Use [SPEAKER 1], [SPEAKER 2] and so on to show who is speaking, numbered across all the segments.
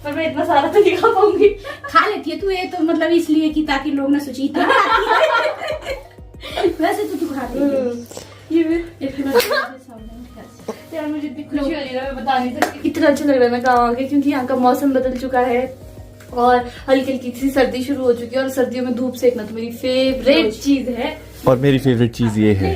[SPEAKER 1] पर मैं इतना सारा तो नहीं खा पाऊंगी।
[SPEAKER 2] खा लेती है तू, ये तो मतलब इसलिए कि ताकि लोग ना सोचे इतना वैसे तो तू खाती है।
[SPEAKER 1] यार मुझे इतनी खुशी हो रही है, मैं बता नहीं सकती कितना अच्छा लग रहा है मैं गाँव आके, क्योंकि यहाँ का मौसम बदल चुका है और हल्की हल्की सी सर्दी शुरू हो चुकी है। और सर्दियों में धूप सेकना तो मेरी फेवरेट चीज है।
[SPEAKER 3] और मेरी फेवरेट चीज ये है।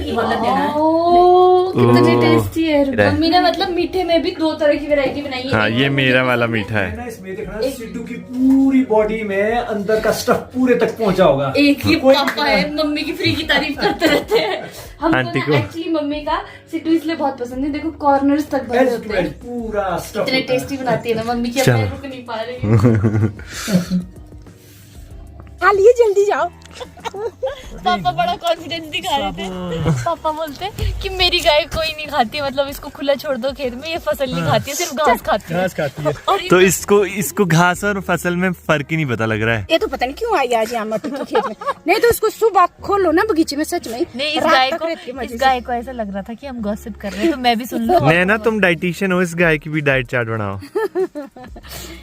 [SPEAKER 1] कितने टेस्टी है। मम्मी ने मतलब मीठे में भी 2 तरह की वैरायटी बनाई है।
[SPEAKER 3] हाँ, ये मेरा वाला मीठा है।
[SPEAKER 4] इसमें देखना सिद्धू की पूरी बॉडी में अंदर का स्टफ पूरे तक पहुंचा होगा।
[SPEAKER 1] एक ही पापा है, मम्मी की फ्री की तारीफ करते रहते हैं हम
[SPEAKER 3] आंटी को
[SPEAKER 1] एक्चुअली मम्मी का सिद्धू इसलिए बहुत पसंद है। देखो कॉर्नर्स तक भरे होते हैं,
[SPEAKER 4] पूरा स्टफ
[SPEAKER 1] इतने टेस्टी बनाती है ना मम्मी की, अब मैं रुक नहीं पा रही।
[SPEAKER 2] लिए जल्दी जाओ।
[SPEAKER 1] पापा बड़ा कॉन्फिडेंस दिखा रहे थे। पापा बोलते कि मेरी गाय कोई नहीं खाती है, मतलब इसको खुला छोड़ दो खेत में, ये फसल नहीं खाती है, सिर्फ घास खाती है।
[SPEAKER 4] घास खाती है।
[SPEAKER 1] और
[SPEAKER 3] तो इसको घास और फसल में फर्क ही नहीं पता लग रहा है।
[SPEAKER 2] ये तो पता नहीं क्यों आई आज यहाँ मट्टी के खेत में। नहीं तो इसको सुबह खोलो ना बगीचे में, सच में
[SPEAKER 1] नहीं, इस गाय को ऐसा लग रहा था कि हम गॉसिप कर रहे हैं, तो मैं भी सुन लूं।
[SPEAKER 3] नैना तुम डाइटिशियन हो, इस गाय की भी डाइट चार्ट बनाओ।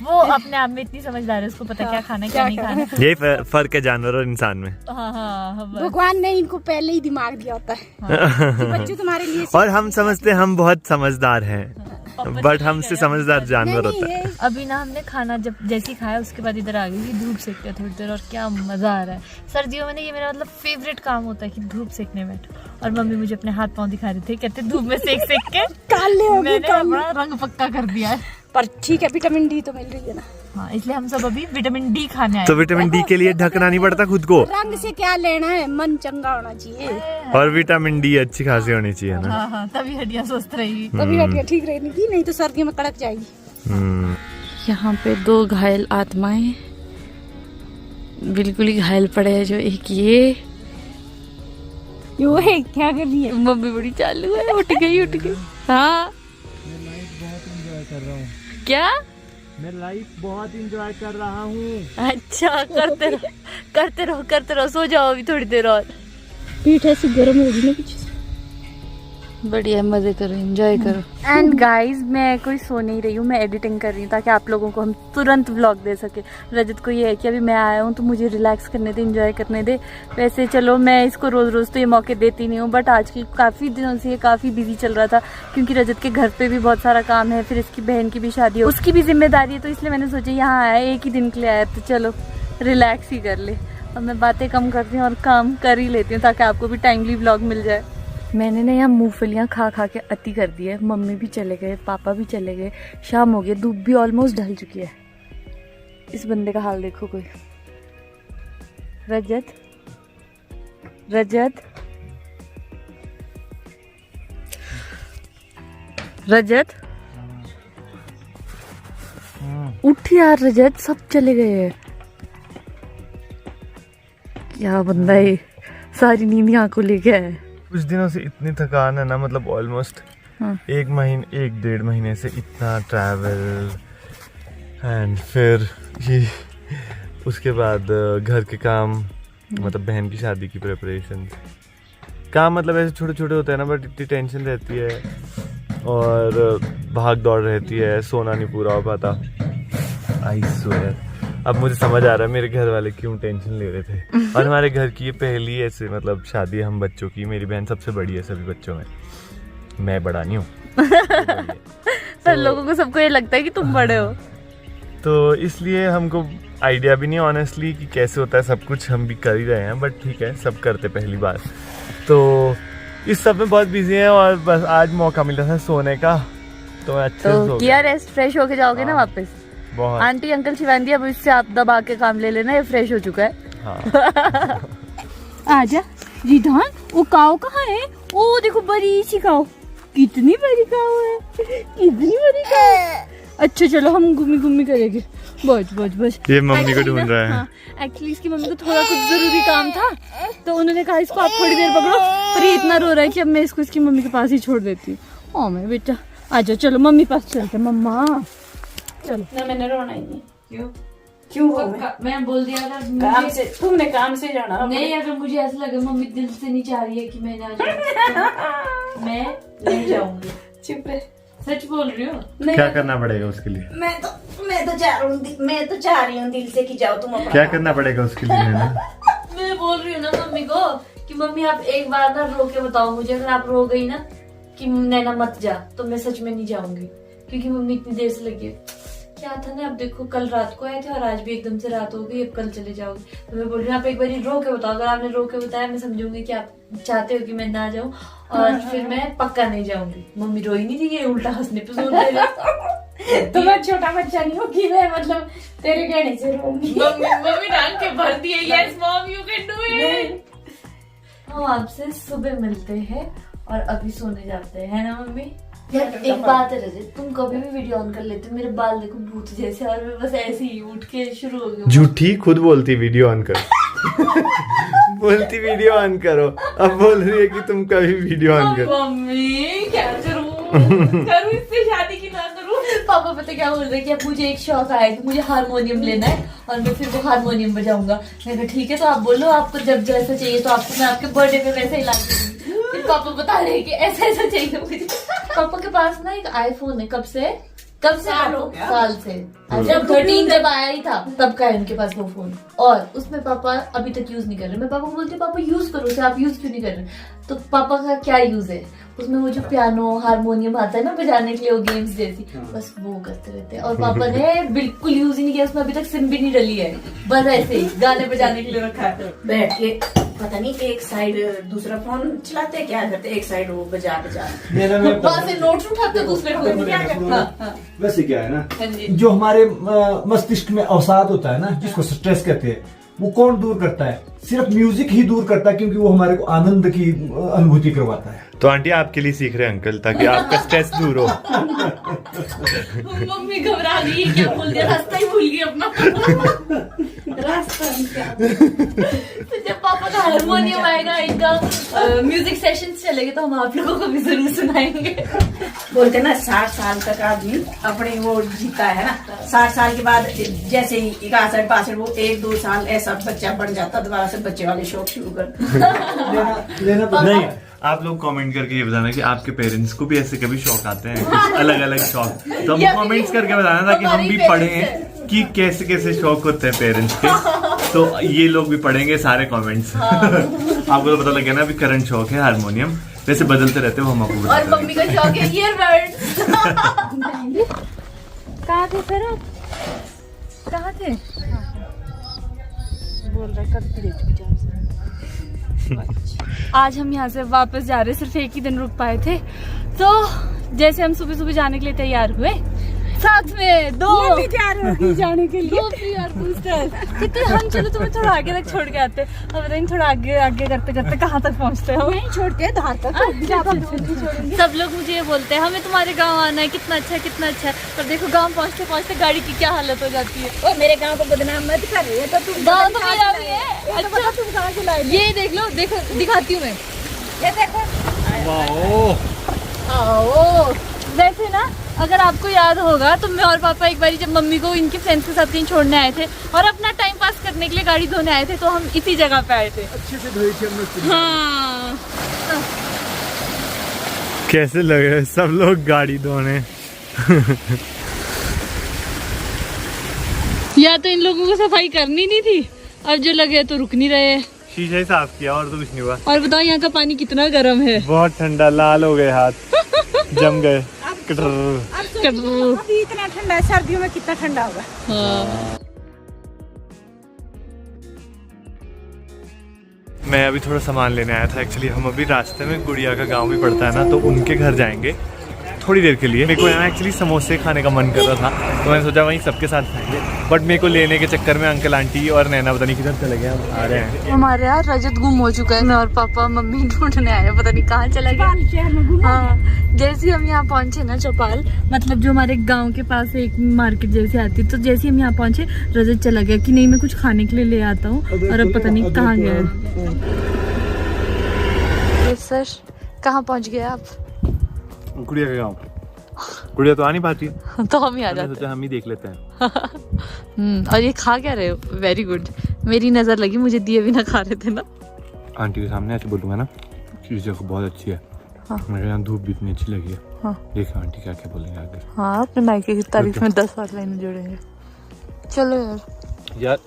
[SPEAKER 1] वो अपने आप में इतनी समझदार है, उसको पता क्या खाना है क्या नहीं खाना है।
[SPEAKER 3] यही फर्क है जानवर और इंसान में।
[SPEAKER 1] हाँ,
[SPEAKER 2] भगवान ने इनको पहले ही दिमाग दिया होता है कि बच्चों तुम्हारे लिए।
[SPEAKER 3] और हम समझते हम बहुत समझदार हैं, बट हमसे समझदार जानवर होता है।
[SPEAKER 1] अभी ना हमने खाना जब जैसे खाया उसके बाद इधर आ गई कि धूप सेकते हैं थोड़ी देर, और क्या मजा आ रहा है। सर्दियों में ना ये मेरा मतलब फेवरेट काम होता है कि धूप सेकने बैठो। और मम्मी मुझे अपने हाथ पाँव दिखा रहे थे, कहते धूप में सेक के
[SPEAKER 2] काले हो गए,
[SPEAKER 1] मैंने बड़ा रंग पक्का कर दिया है।
[SPEAKER 2] पर ठीक है, विटामिन डी तो मिल रही है ना।
[SPEAKER 1] हाँ, इसलिए हम सब अभी विटामिन डी खाने आए।
[SPEAKER 3] तो विटामिन डी के लिए ढकना नहीं पड़ता खुद को।
[SPEAKER 2] रंग से क्या लेना है, मन चंगा होना चाहिए।
[SPEAKER 3] और विटामिन डी अच्छी खासी होनी चाहिए ना।
[SPEAKER 1] हाँ, तभी हड्डियाँ स्वस्थ रहेगी,
[SPEAKER 2] तभी हड्डियाँ ठीक रहेगी, नहीं तो सर्दियों में कड़क जाएगी।
[SPEAKER 1] यहाँ पे 2 घायल आत्माएं बिल्कुल ही घायल पड़े हैं। जो एक ये
[SPEAKER 2] है क्या कर रही है
[SPEAKER 1] मम्मी, बड़ी चालू है, उठ गई। हाँ, क्या
[SPEAKER 4] मैं लाइफ बहुत एंजॉय कर रहा हूँ।
[SPEAKER 1] अच्छा, करते रहो, सो जाओ अभी थोड़ी देर और।
[SPEAKER 2] पीठ ऐसी गर्म होगी ना कुछ।
[SPEAKER 1] बढ़िया, मजे करो, एंजॉय करो। एंड गाइज, मैं कोई सो नहीं रही हूँ, मैं एडिटिंग कर रही हूँ ताकि आप लोगों को हम तुरंत व्लॉग दे सके। रजत को ये है कि अभी मैं आया हूँ तो मुझे रिलैक्स करने दे, एंजॉय करने दे। वैसे चलो मैं इसको रोज रोज तो ये मौके देती नहीं हूँ, बट आज की काफ़ी दिनों से ये काफ़ी बिजी चल रहा था, क्योंकि रजत के घर पे भी बहुत सारा काम है, फिर इसकी बहन की भी शादी है, उसकी भी जिम्मेदारी है। तो इसलिए मैंने सोचा यहाँ आया, एक ही दिन के लिए आया, तो चलो रिलैक्स ही कर ले। और मैं बातें कम करती हूँ और काम कर ही लेती हूँ ताकि आपको भी टाइमली व्लॉग मिल जाए। मैंने ना यहाँ मूंगफलियाँ खा के अति कर दी है। मम्मी भी चले गए, पापा भी चले गए, शाम हो गई, धूप भी ऑलमोस्ट ढल चुकी है। इस बंदे का हाल देखो कोई। रजत उठ यार रजत, सब चले गए हैं। क्या बंदा है, सारी नींद यहाँ को लेके आया है।
[SPEAKER 3] कुछ दिनों से इतनी थकान है ना, मतलब ऑलमोस्ट 1-1.5 महीने से इतना ट्रैवल, एंड फिर ये उसके बाद घर के काम, मतलब बहन की शादी की प्रिपरेशन, काम मतलब ऐसे छोटे छोटे होते हैं ना, बट इतनी टेंशन रहती है और भाग दौड़ रहती है, सोना नहीं पूरा हो पाता। आई स्वेयर, अब मुझे समझ आ रहा है मेरे घर वाले क्यों टेंशन ले रहे थे। और हमारे घर की ये पहली ऐसे मतलब शादी है हम बच्चों की। मेरी बहन सबसे बड़ी है सभी बच्चों में, मैं बड़ा नहीं हूँ।
[SPEAKER 1] पर लोगों को सबको ये लगता है कि तुम बड़े हो,
[SPEAKER 3] तो इसलिए हमको आइडिया भी नहीं ऑनेस्टली कि कैसे होता है सब कुछ। हम भी कर ही रहे हैं, बट ठीक है, सब करते पहली बार, तो इस सब में बहुत बिजी हैं। और बस आज मौका मिला था सोने का, तो मैं अच्छे से
[SPEAKER 1] किया रेस्ट, फ्रेश होके जाओगे ना वापस।
[SPEAKER 3] बहुत
[SPEAKER 1] आंटी अंकल शिवांगी, अब इससे आप दबा के काम ले लेना, ये फ्रेश हो चुका है।
[SPEAKER 3] हाँ।
[SPEAKER 2] आजा रिधान, वो काऊ कहाँ है? ओ देखो बड़ी सी काऊ, कितनी बड़ी काऊ है, कितनी बड़ी काऊ। अच्छा चलो हम घूमी करेंगे, बस।
[SPEAKER 3] ये मम्मी को ढूंढ रहा है।
[SPEAKER 1] एक्चुअली इसकी मम्मी को थोड़ा कुछ जरूरी काम था, तो उन्होंने कहा इसको आप थोड़ी देर पकड़ो, पर ये इतना रो रहा है कि अब मैं इसको इसकी मम्मी के पास ही छोड़ देती हूँ। ओ मैं बेटा आजा, चलो मम्मी पास चलते। मम्मा चलो
[SPEAKER 2] ना, मैंने रोना ही नहीं।
[SPEAKER 1] क्यों मैं बोल दिया था
[SPEAKER 2] काम से, तुमने काम से जाना
[SPEAKER 1] नहीं। अगर मुझे ऐसा लगे मम्मी दिल से नहीं चाह रही है कि मैं ना जाऊँ, मैं नहीं जाऊंगी।
[SPEAKER 2] चुप रहे,
[SPEAKER 1] सच बोल रही हो?
[SPEAKER 3] क्या करना पड़ेगा उसके लिए?
[SPEAKER 2] मैं तो चाह रही हूँ दिल से कि जाओ तुम अपना।
[SPEAKER 3] क्या करना पड़ेगा उसके लिए नैना?
[SPEAKER 1] मैं बोल रही हूँ ना मम्मी को कि मम्मी आप एक बार ना रो के बताओ मुझे, अगर आप रो गई ना कि नैना मत जा तो मैं सच में नहीं जाऊंगी, क्योंकि मम्मी इतनी देर से लगी है। क्या था ना, अब देखो कल रात को आए थे और आज भी एकदम से रात हो गई, अब कल चले जाओगे। तो मैं बोल रही हूँ आप एक बार रो के बताओ, अगर आपने रो के बताया मैं समझूंगी कि आप चाहते हो कि मैं ना जाऊँ, और फिर मैं पक्का नहीं जाऊंगी। मम्मी रोई नहीं थी, ये उल्टा हंसने पे जोर दे रही।
[SPEAKER 2] तो मैं छोटा बच्चा नहीं हूँ कि मैं मतलब तेरे कहने से रोऊंगी।
[SPEAKER 1] मम्मी टांग के भर दिए, yes mom you can do it. हम आपसे सुबह मिलते हैं और अभी सोने जाते हैं ना मम्मी? यार एक बात है रजत, तुम कभी भी वीडियो ऑन कर लेते हो, मेरे बाल देखो भूत जैसे, और मैं बस ऐसे ही उठ के शुरू हो गई।
[SPEAKER 3] झूठी खुद बोलती वीडियो ऑन करो। बोलती वीडियो ऑन करो, अब बोल रही है कि तुम कभी वीडियो ऑन करो।
[SPEAKER 1] मम्मी क्या करूं इससे शादी की ना करूं? पापा पता क्या बोल रहे कि अब मुझे एक शौक आया कि मुझे हारमोनियम लेना है और मैं फिर वो हारमोनियम बजाऊंगा। मैं कहा ठीक है, तो आप बोलो आपको जब जैसा चाहिए तो आपको मैं आपके बर्थडे पे वैसे ही ला दूंगी। फिर पापा बता रहे हैं कि ऐसा ऐसा चाहिए मुझे। पापा के पास ना एक आईफोन है, कब से
[SPEAKER 2] साल हो गया।
[SPEAKER 1] साल से जब 13 जब आया ही था तब का है उनके पास वो फोन, और उसमें पापा अभी तक यूज नहीं कर रहे। मैं पापा को बोलती हूँ पापा यूज करो उसे, आप यूज क्यों नहीं कर रहे? तो पापा का क्या यूज है उसमें, वो जो पियानो हारमोनियम आता है ना बजाने के लिए, वो गेम्स जैसी, बस वो करते रहते हैं। और पापा ने बिल्कुल यूज ही नहीं किया, उसमें अभी तक सिम भी नहीं डली है, बस ऐसे ही गाने बजाने के लिए रखा है।
[SPEAKER 2] बैठ के पता नहीं एक साइड दूसरा फोन चलाते क्या करते, एक साइड वो बजा
[SPEAKER 1] वहाँ से नोट्स उठाते दूसरे फोन क्या करते।
[SPEAKER 4] वैसे क्या है ना, जो हमारे मस्तिष्क में अवसाद होता है ना, जिसको स्ट्रेस कहते हैं, वो कौन दूर करता है? सिर्फ म्यूजिक ही दूर करता है, क्योंकि वो हमारे को आनंद की अनुभूति करवाता है।
[SPEAKER 3] तो आंटी आपके लिए सीख रहे हैं अंकल, ताकि आपका स्ट्रेस दूर हो।
[SPEAKER 1] मम्मी घबरा गई, क्या भूल गया, रास्ता ही भूल गई अपना रास्ता। तो जब पापा का हारमोनियम आएगा, इनका म्यूजिक सेशन चलेंगे, तो हम आप लोगों को भी जरूर सुनाएंगे।
[SPEAKER 2] बोलते ना 60 साल तक आदमी अपने वो जीता है ना, 60 साल के बाद जैसे ही 61-62 वो 1-2 साल ऐसा बच्चा बन जाता, दोबारा से बच्चे वाले शौक शुरू कर
[SPEAKER 3] नहीं, आप लोग कमेंट करके ये बताना कि आपके पेरेंट्स को भी ऐसे कभी शौक आते हैं, अलग अलग शौक, तो हम कमेंट्स करके बताना ताकि हम भी पढ़ें कि कैसे कैसे शौक होते हैं पेरेंट्स के। तो ये लोग भी पढ़ेंगे सारे कमेंट्स। आपको तो पता लग गया ना, अभी करंट शौक है हारमोनियम, वैसे बदलते रहते हो हम आपको।
[SPEAKER 1] और मम्मी का शौक है ईयरबड्स।
[SPEAKER 2] कहाँ थे फिर आप?
[SPEAKER 1] कहाँ थे?
[SPEAKER 2] बोल रहे कब
[SPEAKER 1] आज हम यहाँ से वापस जा रहे, सिर्फ एक ही दिन रुक पाए थे, तो जैसे हम सुबह सुबह जाने के लिए तैयार हुए, साथ में दो
[SPEAKER 2] तैयार होगी जाने के लिए,
[SPEAKER 1] 2 प्रियर बूस्टर कितने। हम चलो तुम्हें थोड़ा आगे तक छोड़ के आते, अब बताइए थोड़ा आगे आगे करते करते कहाँ तक पहुँचते हो?
[SPEAKER 2] नहीं छोड़ के धार तक।
[SPEAKER 1] सब लोग मुझे ये बोलते हैं हमें तुम्हारे गांव आना है, कितना अच्छा है कितना अच्छा है, पर देखो गांव पहुँचते पहुँचते गाड़ी की क्या हालत हो जाती है।
[SPEAKER 2] ओ मेरे गांव को बदनाम मत कर रही है, तो तुम
[SPEAKER 1] गाँव तो मेरा भी है। अच्छा
[SPEAKER 2] तुम कहाँ से लाए?
[SPEAKER 1] ये देख लो, देखो दिखाती हूँ मैं,
[SPEAKER 2] ये देखो।
[SPEAKER 1] आओ। वैसे ना अगर आपको याद होगा तो मैं और पापा एक बार जब मम्मी को इनके फ्रेंड्स के साथ कहीं छोड़ने आए थे और अपना टाइम पास करने के लिए गाड़ी धोने आए थे, तो हम इसी जगह पे आए थे।
[SPEAKER 4] अच्छे से धोई थी हमने।
[SPEAKER 1] हाँ।
[SPEAKER 3] कैसे लग रहे सब लोग गाड़ी धोने?
[SPEAKER 1] या तो इन लोगों को सफाई करनी नहीं थी, अब जो लगे तो रुक नहीं रहे।
[SPEAKER 3] शीशा ही साफ किया और तो कुछ नहीं हुआ।
[SPEAKER 1] और बताओ यहाँ का पानी कितना गर्म है।
[SPEAKER 3] बहुत ठंडा, लाल हो गए हाथ, जम गए।
[SPEAKER 2] अभी इतना ठंडा है, सर्दियों में कितना ठंडा होगा।
[SPEAKER 1] हाँ।
[SPEAKER 3] मैं अभी थोड़ा सामान लेने आया था। एक्चुअली हम अभी रास्ते में गुड़िया का गांव भी पड़ता है ना, तो उनके घर जाएंगे थोड़ी देर के लिए। मेरे को यहाँ एक्चुअली समोसे खाने का मन कर रहा था, तो मैंने सोचा वहीं सबके साथ खाएंगे, बट मेरे को लेने के चक्कर में अंकल आंटी और नैना पता नहीं किधर चले गए, हम आ रहे हैं।
[SPEAKER 1] हमारे यहाँ रजत गुम हो चुका है, मैं और पापा मम्मी ढूंढने आए, पता नहीं कहाँ चला गया। हाँ, जैसे हम यहाँ पहुँचे ना चौपाल, मतलब जो हमारे गांव के पास एक मार्केट जैसी आती है, तो जैसे हम यहाँ पहुँचे रजत चला गया कि नहीं मैं कुछ खाने के लिए ले आता हूँ, और अब पता नहीं कहाँ गया है। सर कहाँ पहुँच गए आप?
[SPEAKER 3] गुड़िया का गाँव। गुड़िया तो आ नहीं पाती,
[SPEAKER 1] तो हम ही आ जाते हैं।
[SPEAKER 3] सोचा हम ही देख लेते हैं।
[SPEAKER 1] और ये खा क्या रहे हो? वेरी गुड, मेरी नजर लगी, मुझे दिए बिना खा रहे थे ना।
[SPEAKER 3] आंटी के सामने ऐसे बोलूँगा ना कि जगह बहुत अच्छी है।
[SPEAKER 1] हाँ।
[SPEAKER 3] मेरे यहाँ धूप भी इतनी अच्छी लगी है।
[SPEAKER 1] हाँ
[SPEAKER 3] देखो आंटी क्या क्या बोलेंगे आगे।
[SPEAKER 1] हाँ, अपने मायके की तारीफ में 10 बार लाइनें जोड़ेंगे। चलो
[SPEAKER 3] यार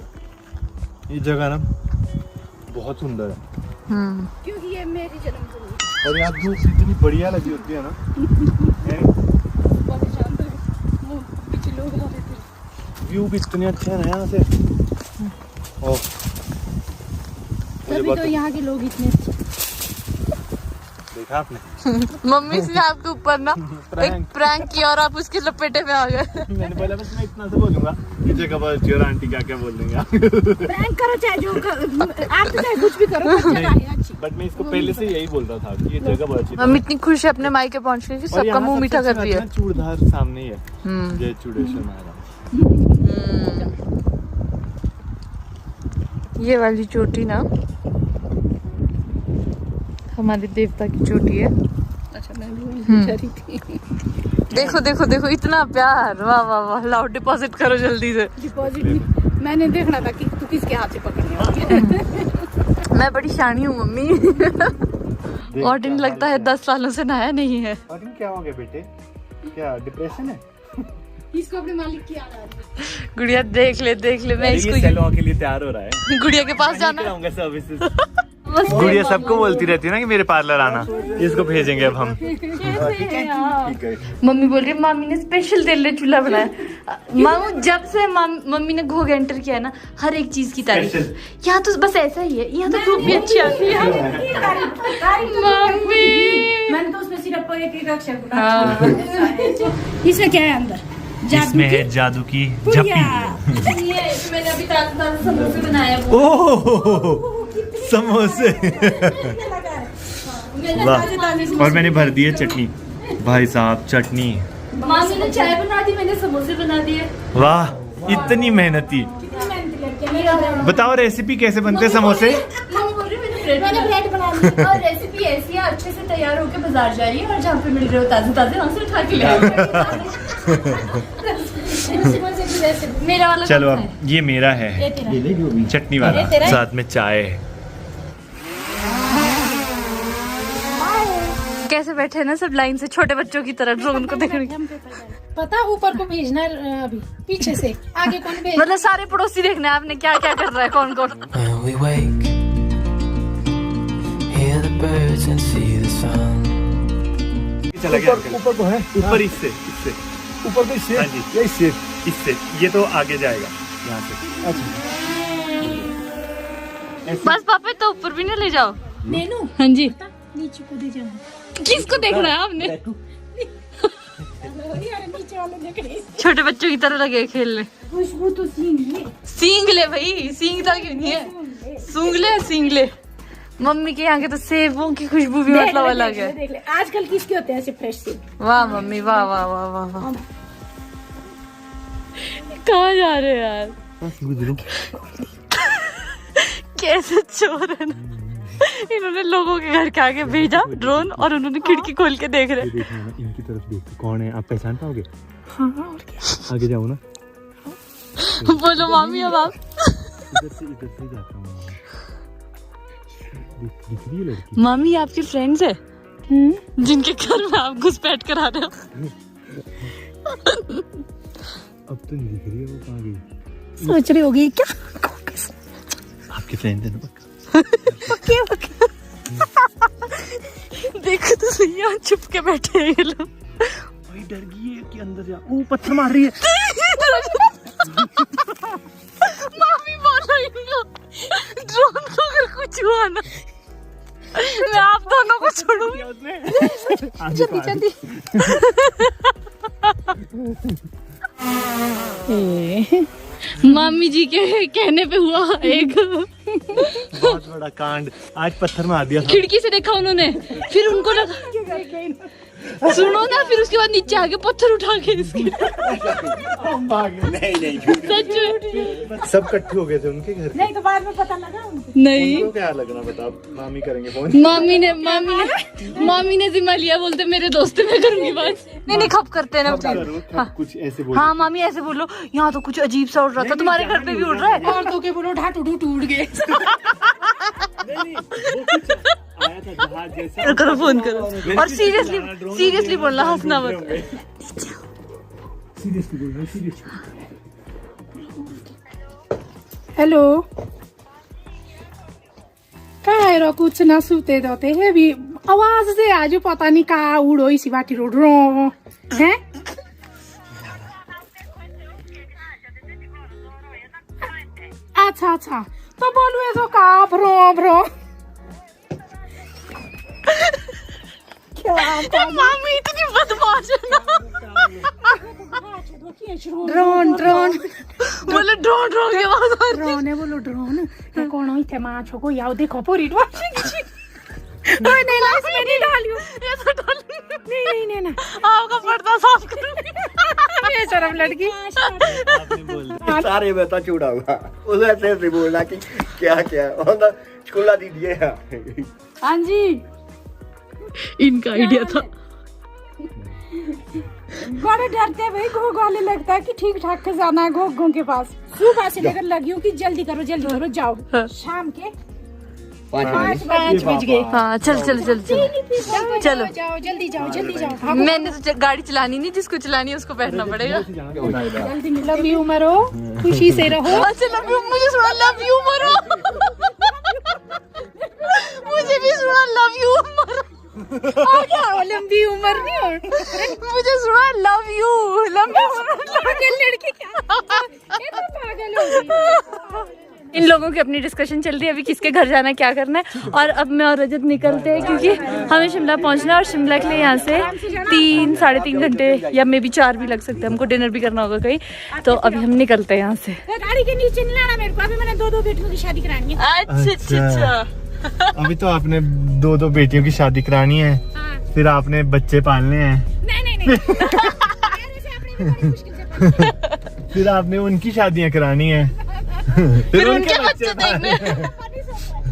[SPEAKER 3] ये जगह ना बहुत सुंदर है।
[SPEAKER 2] क्योंकि ये मेरी जन्मभूमि
[SPEAKER 3] और यहाँ धूप इतनी बढ़िया लगी होती है ना। व्यू भी इतने अच्छे हैं ना यहाँ से। और
[SPEAKER 2] तभी तो यहाँ के लोग इतने अच्छे।
[SPEAKER 3] देखा आपने
[SPEAKER 1] मम्मी से आपके ऊपर ना एक प्रैंक किया और आप उसके लपेटे में आ गए।
[SPEAKER 3] मैंने बोला बस मैं इतना से बोलूंगा कि जगह बहुत अच्छी है और आंटी क्या क्या बोल देंगे।
[SPEAKER 2] प्रैंक करो चाहे जो आप तो चाहे कुछ भी करो, जगह है अच्छी।
[SPEAKER 3] बट मैं इसको पहले से यही बोल रहा था कि ये जगह बहुत अच्छी है।
[SPEAKER 1] मम्मी इतनी खुश है अपने मायके पहुंच के कि सबका मुंह मीठा कर रही है।
[SPEAKER 3] चूड़धार सामने ही है, जय चूड़ेश्वर महाराज।
[SPEAKER 1] ये वाली चोटी ना हमारे देवता की चोटी है।
[SPEAKER 2] अच्छा, मैं भी वही रही थी।
[SPEAKER 1] देखो देखो देखो इतना प्यार, वाह वाह वाह। लाओ डिपॉजिट करो जल्दी से।
[SPEAKER 2] डिपॉजिट नहीं, मैंने देखना था कि तू किसके हाथ से पकड़ने वाली है।
[SPEAKER 1] मैं बड़ी शानी हूँ मम्मी। और दिन लगता है 10 सालों से नहाया नहीं है।
[SPEAKER 3] और क्या हो गया बेटे, क्या डिप्रेशन है?
[SPEAKER 2] इसको अपने मालिक की याद आ रही है।
[SPEAKER 1] गुड़िया देख ले मैं इसको
[SPEAKER 3] सैलून के लिए तैयार हो रहा है।
[SPEAKER 1] गुड़िया के पास जाना है।
[SPEAKER 3] सर्विसेज गुड़िया सबको बोलती रहती है ना कि मेरे पार्लर आना। इसको भेजेंगे अब हम।
[SPEAKER 1] मम्मी बोल रही है मामी ने स्पेशल तेल चूल्हा बनाया। मामू जब से मम्मी ने घोग एंटर किया है ना, हर एक चीज की तारीफ। यहाँ तो बस ऐसा ही है, यहाँ तो धूप भी अच्छी आती है। मम्मी
[SPEAKER 2] मैंने तो उसमें सिर्फ एक अक्षर बोला। इसमें क्या है अंदर?
[SPEAKER 3] इसमें है जादू की झप्पी।
[SPEAKER 1] मैंने अभी ताजा समोसे बनाया।
[SPEAKER 3] ओह समोसे। वाह, और मैंने भर दी है चटनी। भाई साहब चटनी।
[SPEAKER 1] मामी ने चाय बना दी, मैंने समोसे बना दिए।
[SPEAKER 3] वाह इतनी मेहनती। बताओ रेसिपी कैसे बनते हैं समोसे?
[SPEAKER 1] मम्मी बोल रही मैंने ब्रेड बना ली। और रेसिपी ऐसी है, अच्छे से तैयार होकर बाजार जाइए और जहाँ पे मिल रहे हो ताजे ताजे वहाँ से उठा के ले आइए। मेरा वाला
[SPEAKER 3] चलो अब ये मेरा है चटनी वाला, साथ में चाय।
[SPEAKER 1] कैसे बैठे हैं ना सब लाइन से, छोटे बच्चों की तरह ड्रोन को देखने के।
[SPEAKER 2] पता ऊपर को भेजना है अभी, पीछे से आगे कौन भेज?
[SPEAKER 1] मतलब सारे पड़ोसी देखने आपने क्या क्या कर रहा है, कौन कौन।
[SPEAKER 5] We wake, hear the birds and see the sun.
[SPEAKER 3] चला गया
[SPEAKER 4] ऊपर को है,
[SPEAKER 3] ऊपर इससे
[SPEAKER 4] ऊपर को इससे,
[SPEAKER 3] हाँ जी।
[SPEAKER 4] या इससे,
[SPEAKER 3] इससे ये तो आगे जाएगा यहाँ से।
[SPEAKER 4] अच्छा
[SPEAKER 1] बस पापा तो ऊपर भी नहीं ले जाओ।
[SPEAKER 2] नैनू
[SPEAKER 1] हाँ जी,
[SPEAKER 2] नीचे को दे जाना।
[SPEAKER 1] किसको देखना है आपने?
[SPEAKER 2] यार नीचे वाले देख रहे हैं।
[SPEAKER 1] छोटे बच्चों की तरह लगे खेलने।
[SPEAKER 2] खुशबू तो सींग
[SPEAKER 1] ले भाई, सींगता क्यों नहीं है? सूंघ ले। मम्मी के यहाँ के तो सेबों की खुशबू भी मतलब अलग है।
[SPEAKER 2] देख ले आजकल किसके होते हैं ऐसे फ्रेश सेब?
[SPEAKER 1] वाह मम्मी वाह वाह वाह वाह वाह। कहाँ जा रहे हैं यार? कैसे चोर है ना, इन्होंने लोगों के घर के आगे भेजा ड्रोन और उन्होंने खिड़की खोल के देख रहे।
[SPEAKER 3] इनकी तरफ देखो कौन है, आप पहचान पाओगे?
[SPEAKER 2] हाँ और क्या?
[SPEAKER 3] आगे जाओ ना।
[SPEAKER 1] बोलो मामी अब आप।
[SPEAKER 3] इधर से जाता हूँ। दिख रही है लड़की?
[SPEAKER 1] मामी आपकी फ्रेंड्स है जिनके घर में आप घुसपैठ कर आ रहे हो।
[SPEAKER 3] अब तो नहीं दिख रही है, वो कहाँ गई?
[SPEAKER 2] सोच रही होगी क्या?
[SPEAKER 3] आपकी फ्रेंड है ना पक्का?
[SPEAKER 1] देखो तो सही, यहाँ छुप के बैठे हैं ये लोग।
[SPEAKER 3] भाई डर गई है कि अंदर जा। ओ पत्थर मार रही है।
[SPEAKER 1] मामी बोलो इनको ड्रोन को अगर कुछ हुआ ना, मैं आप दोनों को छोड़ूंगी।
[SPEAKER 2] जल्दी जल्दी।
[SPEAKER 1] मामी जी के कहने पे हुआ एक
[SPEAKER 3] बहुत बड़ा कांड। आज पत्थर मार दिया था।
[SPEAKER 1] खिड़की से देखा उन्होंने, फिर उनको लगा सुनो ना, फिर उसके बाद नीचे आके पत्थर उठा के इसके
[SPEAKER 3] नहीं
[SPEAKER 1] सच में
[SPEAKER 3] सब इकट्ठे हो गए थे उनके घर।
[SPEAKER 2] नहीं तो बाद में पता लगा उनको।
[SPEAKER 1] नहीं।
[SPEAKER 3] उनको क्या लगना बताओ, मामी करेंगे फोन।
[SPEAKER 1] मामी ने जिम्मा लिया, बोलते मेरे दोस्त मैं करूंगी बात। नहीं खप करते हैं ना।
[SPEAKER 3] कुछ ऐसे बोलो।
[SPEAKER 1] हाँ मामी ऐसे बोलो, यहाँ तो कुछ अजीब सा उड़ रहा था, तुम्हारे घर पे भी उड़ रहा है।
[SPEAKER 2] और तो के बोलो ढाटू टूट गए।
[SPEAKER 1] करो फोन करो और सीरियसली बोलना, हंसना मत।
[SPEAKER 2] हेलो काय रो कुछ ना सुते दोते है भी आवाज से आज पता नहीं का उड़ो इसी बाटी रो रो हैं। अच्छा तो बोलू ऐसो का भ्रो भ्रो क्या
[SPEAKER 1] मामी इतनी बदमाश है ना।
[SPEAKER 2] ड्रोन
[SPEAKER 1] बोले ड्रोन के आवाज आ रही है।
[SPEAKER 2] ड्रोन है बोलो ड्रोन है कौन इथे माछो को याव देखो पूरी नहीं इसमें नहीं डालियो
[SPEAKER 1] ये तो डाली
[SPEAKER 2] नहीं ना
[SPEAKER 1] आपका पर्दा साफ करूंगी।
[SPEAKER 2] ये शर्म लड़की
[SPEAKER 6] सारे बता चूड़ा हुआ उसे ऐसे बोला कि क्या स्कूला दीजिए।
[SPEAKER 2] हाँ जी
[SPEAKER 1] इनका आइडिया था।
[SPEAKER 2] बड़े डरते भाई घो वाले लगता है कि ठीक ठाक के जाना है घो के पास। सुबह से लेकर लगी हूँ कि जल्दी करो जाओ। शाम के 5 बज गए।
[SPEAKER 1] हाँ चलो
[SPEAKER 2] जाओ जल्दी जाओ।
[SPEAKER 1] मैंने तो गाड़ी चलानी नहीं, जिसको चलानी है उसको बैठना पड़ेगा।
[SPEAKER 2] जल्दी लव यू मरो खुशी से रहो।
[SPEAKER 1] अच्छा लव यू, मुझे सुना लव यू मरो। मुझे भी सुना लव यू मरो।
[SPEAKER 2] लंबी उम्र नहीं हो
[SPEAKER 1] मुझे सुना लव यू
[SPEAKER 2] पागल लड़की क्या ये तो पागल हो गई।
[SPEAKER 1] इन लोगों की अपनी डिस्कशन चल रही है अभी किसके घर जाना है, क्या करना है। और अब मैं और रजत निकलते हैं क्योंकि हमें शिमला पहुंचना है और शिमला के लिए यहाँ से 3-3.5 घंटे या मे बी 4 भी लग सकते हैं। हमको डिनर भी करना होगा कहीं, तो अभी हम निकलते हैं यहाँ से।
[SPEAKER 2] गाड़ी के नीचे नहीं लाना मेरे को, अभी मैंने 2 बेटियों की शादी करानी है।
[SPEAKER 1] अच्छा
[SPEAKER 3] अभी तो आपने 2 बेटियों की शादी करानी है। फिर आपने बच्चे पालने हैं।
[SPEAKER 2] नहीं
[SPEAKER 3] फिर आपने उनकी शादियां करानी है। फिर उनके बच्चे देखने।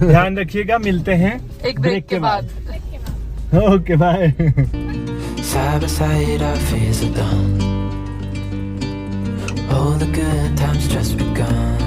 [SPEAKER 3] ध्यान रखिएगा, मिलते हैं
[SPEAKER 1] एक ब्रेक के बाद।
[SPEAKER 3] Okay bye.
[SPEAKER 5] Side by side our fears are done. All the good times just begun.